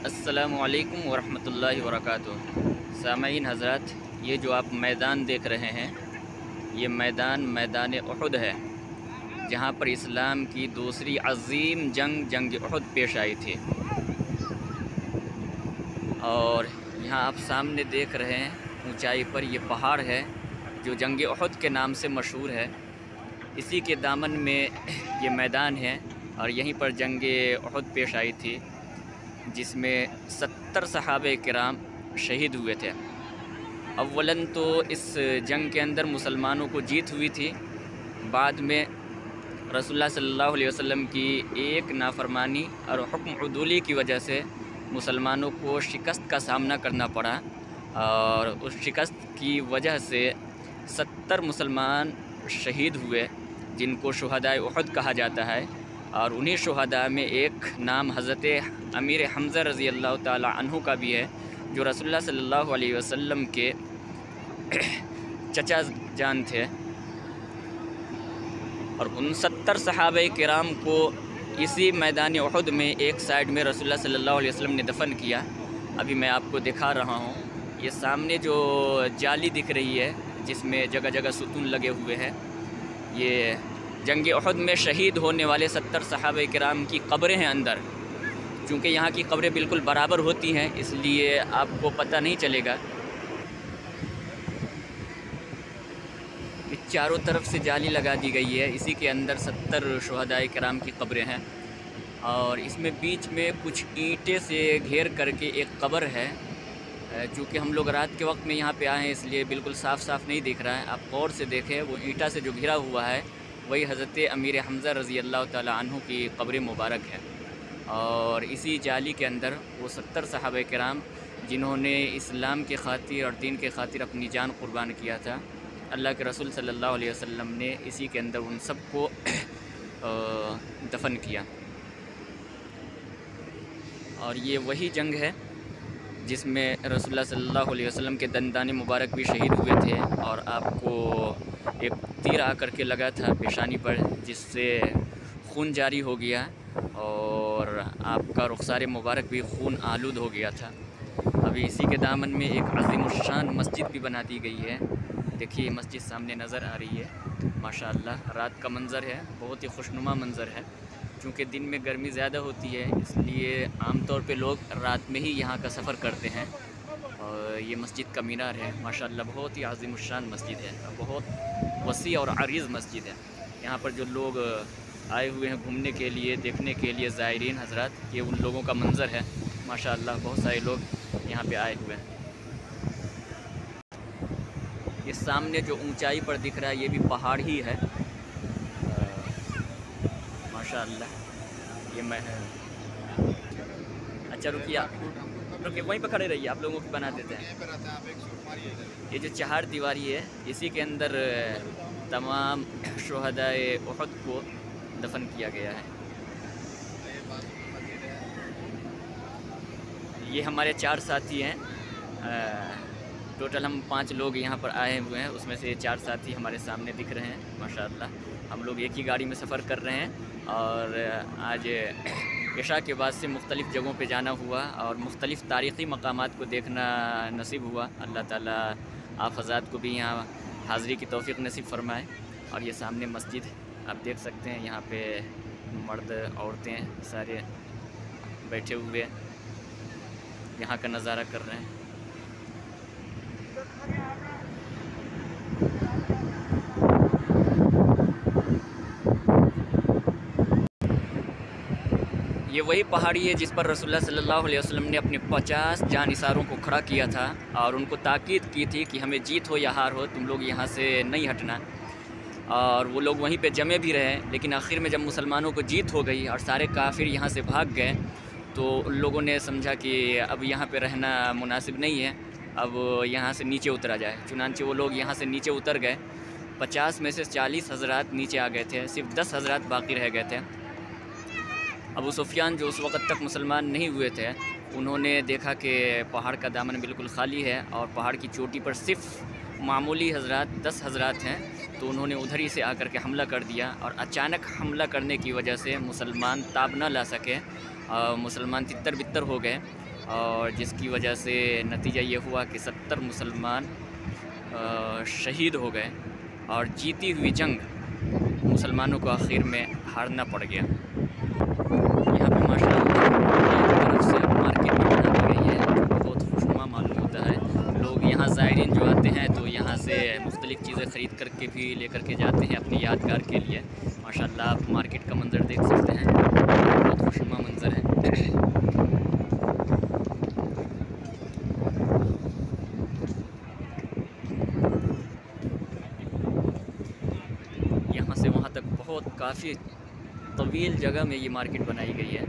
अस्सलामुअलैकुम वरहमतुल्लाहि वबरकातुहू। सामईन हज़रात, ये जो आप मैदान देख रहे हैं, ये मैदान उहुद है, जहाँ पर इस्लाम की दूसरी अज़ीम जंग उहुद पेश आई थी। और यहाँ आप सामने देख रहे हैं, ऊंचाई पर ये पहाड़ है जो जंग उहुद के नाम से मशहूर है। इसी के दामन में ये मैदान है और यहीं पर जंग उहुद पेश आई थी, जिसमें 70 सहाबे किराम शहीद हुए थे। अव्वलन तो इस जंग के अंदर मुसलमानों को जीत हुई थी। बाद में रसूलुल्लाह सल्लल्लाहु अलैहि वसल्लम की एक नाफरमानी और हुक्म उदूली की वजह से मुसलमानों को शिकस्त का सामना करना पड़ा और उस शिकस्त की वजह से 70 मुसलमान शहीद हुए, जिनको शुहदाए उहुद कहा जाता है। और उन्हीं शुहदा में एक नाम हज़रत अमीर हमज़ा रज़ी अल्लाह ताला अन्हु का भी है, जो रसूलुल्लाह सल्लल्लाहु अलैहि वसल्लम के चचा जान थे। और उन 70 सहाबे किराम को इसी मैदान उहुद में एक साइड में रसूलुल्लाह सल्लल्लाहु अलैहि वसल्लम ने दफन किया। अभी मैं आपको दिखा रहा हूँ, ये सामने जो जाली दिख रही है जिसमें जगह जगह सुतून लगे हुए हैं, ये जंग उहुद में शहीद होने वाले 70 सहाबे किराम की कब्रें हैं अंदर। चूँकि यहाँ की कब्रें बिल्कुल बराबर होती हैं, इसलिए आपको पता नहीं चलेगा। चारों तरफ से जाली लगा दी गई है, इसी के अंदर 70 शुहदाए किराम की कब्रें हैं। और इसमें बीच में कुछ ईंटें से घेर करके एक कब्र है। चूँकि हम लोग रात के वक्त में यहाँ पे आए हैं, इसलिए बिल्कुल साफ़ नहीं दिख रहा है। आप गौर से देखें, वो ईंटा से जो घिरा हुआ है वही हज़रत अमीर हमज़ा रज़ी अल्लाह ताला अन्हु की कब्र मुबारक है। और इसी जाली के अंदर वो 70 सहाबे किराम जिन्होंने इस्लाम के ख़ातिर और दीन के ख़ातिर अपनी जान कुर्बान किया था, अल्लाह के रसूल सल्लल्लाहु अलैहि वसल्लम ने इसी के अंदर उन सबको दफन किया। और ये वही जंग है जिसमें रसूलुल्लाह सल्लल्लाहु अलैहि वसल्लम के दंदाने मुबारक भी शहीद हुए थे। और आपको एक तीर आकर के लगा था पेशानी पर, जिससे खून जारी हो गया और आपका रुखसार मुबारक भी खून आलूद हो गया था। अभी इसी के दामन में एक अज़ीमुश्शान मस्जिद भी बना दी गई है। देखिए, मस्जिद सामने नज़र आ रही है, माशाअल्लाह। रात का मंज़र है, बहुत ही खुशनुमा मंज़र है। चूँकि दिन में गर्मी ज़्यादा होती है, इसलिए आमतौर पे लोग रात में ही यहाँ का सफ़र करते हैं। और ये मस्जिद का मीनार है, माशाअल्लाह, बहुत ही अज़ीमुश्शान मस्जिद है, बहुत वसी और अरीज़ मस्जिद है। यहाँ पर जो लोग आए हुए हैं घूमने के लिए, देखने के लिए, ज़ायरीन हज़रात, ये उन लोगों का मंज़र है। माशाअल्लाह, बहुत सारे लोग यहाँ पे आए हुए हैं। ये सामने जो ऊंचाई पर दिख रहा है, ये भी पहाड़ ही है, माशाअल्लाह। ये मैं अच्छा रुकिए वहीं पर खड़े रहिए, आप लोगों की बना देते हैं। ये जो चहार दीवारी है, इसी के अंदर तमाम शुहदाए उहुद को दफन किया गया है। ये हमारे 4 साथी हैं। टोटल हम 5 लोग यहाँ पर आए हुए हैं, उसमें से 4 साथी हमारे सामने दिख रहे हैं, माशाअल्लाह। हम लोग एक ही गाड़ी में सफ़र कर रहे हैं और आज इशा के बाद से मुख्तलिफ़ जगहों पे जाना हुआ और मुख्तलिफ़ तारीख़ी मकामात को देखना नसीब हुआ। अल्लाह ताला आप हज़रात को भी यहाँ हाज़री की तौफ़ीक़ नसीब फ़रमाए। और ये सामने मस्जिद आप देख सकते हैं, यहाँ पे मर्द औरतें सारे बैठे हुए यहाँ का नज़ारा कर रहे हैं। ये वही पहाड़ी है जिस पर रसूलुल्लाह सल्लल्लाहु अलैहि वसल्लम ने अपने 50 जानिसारों को खड़ा किया था और उनको ताकीद की थी कि हमें जीत हो या हार हो, तुम लोग यहाँ से नहीं हटना। और वो लोग वहीं पे जमे भी रहे, लेकिन आखिर में जब मुसलमानों को जीत हो गई और सारे काफिर यहाँ से भाग गए, तो उन लोगों ने समझा कि अब यहाँ पे रहना मुनासिब नहीं है, अब यहाँ से नीचे उतरा जाए। चुनांचे वो लोग यहाँ से नीचे उतर गए। 50 में से 40 हज़रात नीचे आ गए थे, सिर्फ 10 हज़रात बाकी रह गए थे। अबू सुफियान जो उस वक़्त तक मुसलमान नहीं हुए थे, उन्होंने देखा कि पहाड़ का दामन बिल्कुल खाली है और पहाड़ की चोटी पर सिर्फ मामूली हज़रात 10 हज़रात हैं, तो उन्होंने उधर ही से आकर के हमला कर दिया। और अचानक हमला करने की वजह से मुसलमान ताब न ला सके, मुसलमान तितर बितर हो गए और जिसकी वजह से नतीजा ये हुआ कि 70 मुसलमान शहीद हो गए और जीती हुई जंग मुसलमानों को आखिर में हारना पड़ गया। यहाँ पे माशाअल्लाह एक तरफ से मार्केट भी बना दी गई है, बहुत खुशनुमा मालूम होता है। लोग यहाँ ज़ायरीन जो आते हैं तो यहाँ से मुख्तलिफ़ चीज़ें ख़रीद करके भी लेकर के जाते हैं अपनी यादगार के लिए। माशाअल्लाह आप मार्केट का मंज़र देख सकते हैं, बहुत खुशनुमा मंज़र है। यहाँ से वहाँ तक बहुत काफ़ी तवील जगह में ये मार्केट बनाई गई है।